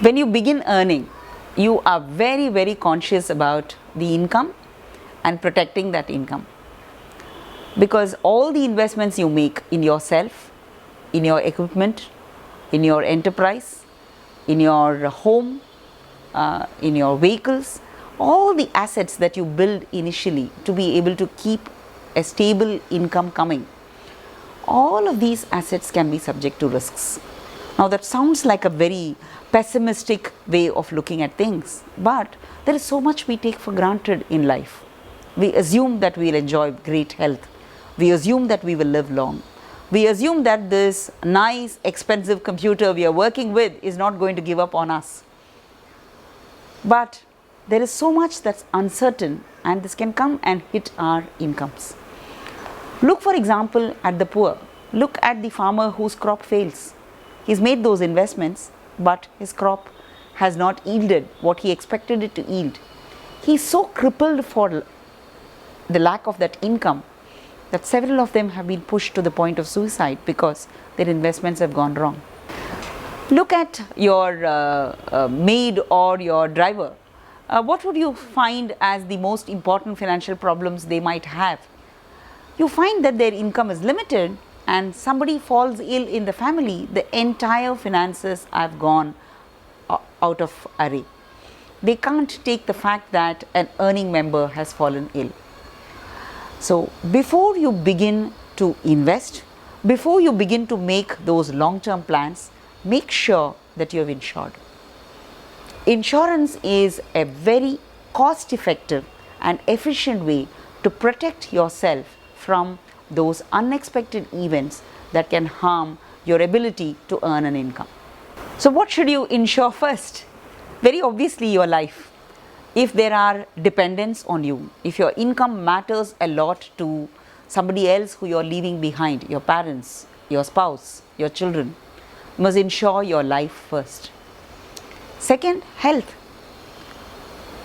When you begin earning, you are very, very conscious about the income and protecting that income, because all the investments you make in yourself, in your equipment, in your enterprise, in your home, in your vehicles, all the assets that you build initially to be able to keep a stable income coming, all of these assets can be subject to risks. Now that sounds like a very pessimistic way of looking at things, but there is so much we take for granted in life. We assume that we will enjoy great health. We assume that we will live long. We assume that this nice, expensive computer we are working with is not going to give up on us. But there is so much that's uncertain, and this can come and hit our incomes. Look, for example, at the poor. Look at the farmer whose crop fails. He's made those investments, but his crop has not yielded what he expected it to yield. He's so crippled for the lack of that income that several of them have been pushed to the point of suicide because their investments have gone wrong. Look at your maid or your driver. What would you find as the most important financial problems they might have? You find that their income is limited, and somebody falls ill in the family, the entire finances have gone out of array. They can't take the fact that an earning member has fallen ill. So before you begin to invest, before you begin to make those long-term plans, make sure that you have insured. Insurance is a very cost-effective and efficient way to protect yourself from those unexpected events that can harm your ability to earn an income. So what should you insure first? Very obviously your life. If there are dependents on you, if your income matters a lot to somebody else who you are leaving behind, your parents, your spouse, your children, you must insure your life first. Second, health.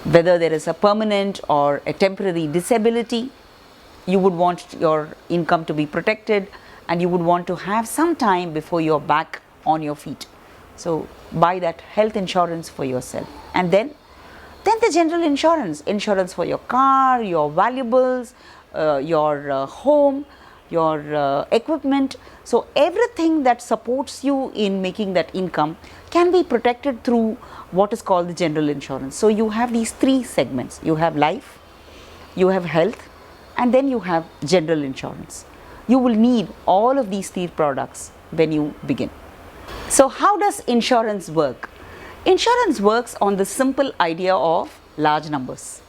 Whether there is a permanent or a temporary disability, you would want your income to be protected, and you would want to have some time before you're back on your feet. So buy that health insurance for yourself. And then the general insurance for your car, your valuables, your home, your equipment. So everything that supports you in making that income can be protected through what is called the general insurance. So you have these three segments. You have life, you have health, and then you have general insurance. You will need all of these three products when you begin. So how does insurance work? Insurance works on the simple idea of large numbers.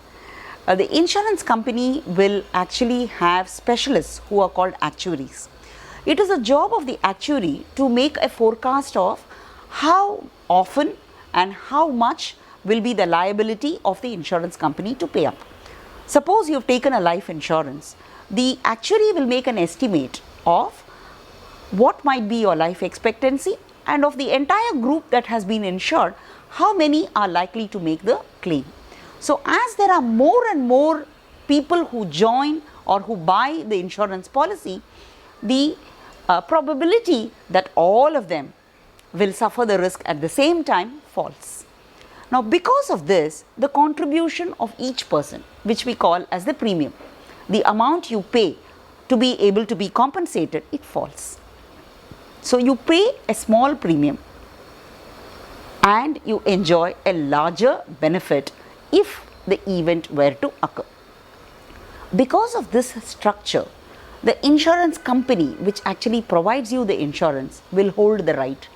The insurance company will actually have specialists who are called actuaries. It is a job of the actuary to make a forecast of how often and how much will be the liability of the insurance company to pay up. Suppose you have taken a life insurance, the actuary will make an estimate of what might be your life expectancy, and of the entire group that has been insured, how many are likely to make the claim. So as there are more and more people who join or who buy the insurance policy, the probability that all of them will suffer the risk at the same time falls. Now because of this, the contribution of each person, which we call as the premium, the amount you pay to be able to be compensated, it falls. So you pay a small premium and you enjoy a larger benefit if the event were to occur. Because of this structure, the insurance company which actually provides you the insurance will hold the right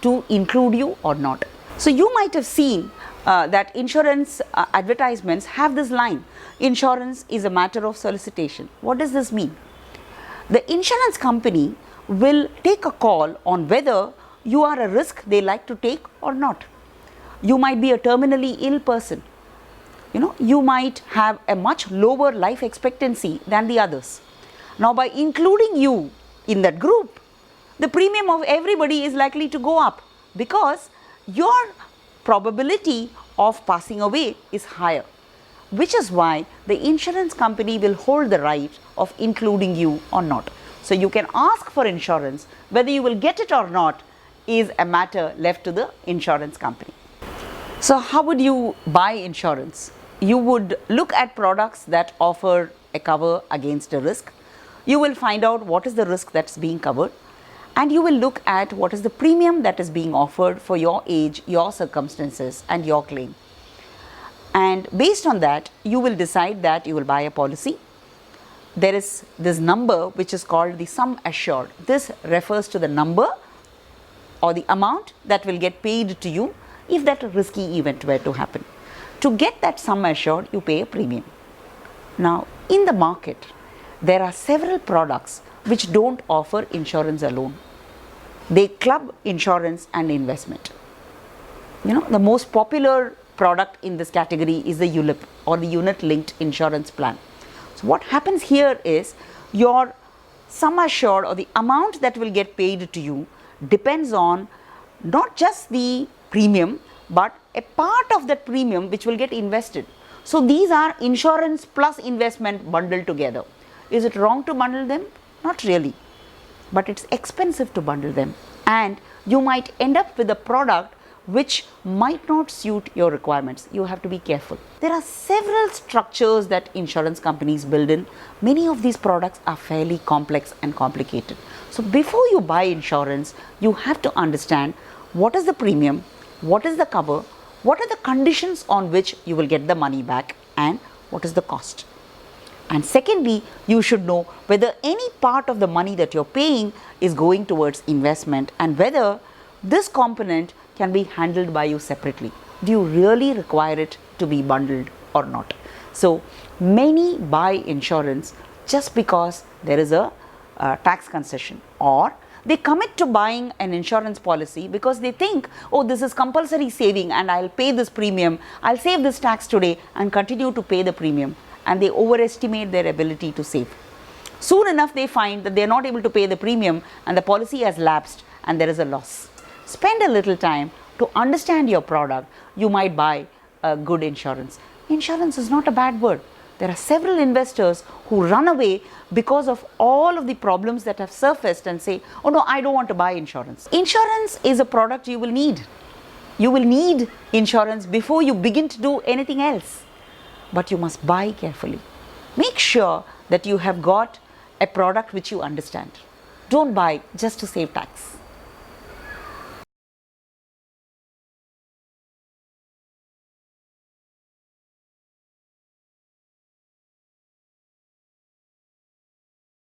to include you or not. So you might have seen that insurance advertisements have this line, insurance is a matter of solicitation. What does this mean? The insurance company will take a call on whether you are a risk they like to take or not. You might be a terminally ill person. You might have a much lower life expectancy than the others. Now by including you in that group, the premium of everybody is likely to go up because your probability of passing away is higher, which is why the insurance company will hold the right of including you or not. So you can ask for insurance. Whether you will get it or not is a matter left to the insurance company. So how would you buy insurance? You would look at products that offer a cover against a risk. You will find out what is the risk that's being covered, and you will look at what is the premium that is being offered for your age, your circumstances, and your claim. And based on that, you will decide that you will buy a policy. There is this number which is called the sum assured. This refers to the number or the amount that will get paid to you if that risky event were to happen. To get that sum assured, you pay a premium. Now, in the market, there are several products which don't offer insurance alone. They club insurance and investment. The most popular product in this category is the ULIP, or the unit linked insurance plan. So what happens here is your sum assured, or the amount that will get paid to you, depends on not just the premium but a part of that premium which will get invested. So these are insurance plus investment bundled together. Is it wrong to bundle them? Not really, but it's expensive to bundle them, and you might end up with a product which might not suit your requirements. You have to be careful. There are several structures that insurance companies build in. Many of these products are fairly complex and complicated. So before you buy insurance, you have to understand what is the premium, what is the cover, what are the conditions on which you will get the money back, and what is the cost. And secondly, you should know whether any part of the money that you're paying is going towards investment, and whether this component can be handled by you separately. Do you really require it to be bundled or not? So many buy insurance just because there is a tax concession, or they commit to buying an insurance policy because they think, oh, this is compulsory saving and I'll pay this premium, I'll save this tax today and continue to pay the premium, and they overestimate their ability to save. Soon enough they find that they're not able to pay the premium and the policy has lapsed and there is a loss. Spend a little time to understand your product. You might buy a good insurance. Insurance is not a bad word. There are several investors who run away because of all of the problems that have surfaced and say, oh no, I don't want to buy insurance. Insurance is a product you will need. You will need insurance before you begin to do anything else. But you must buy carefully. Make sure that you have got a product which you understand. Don't buy just to save tax.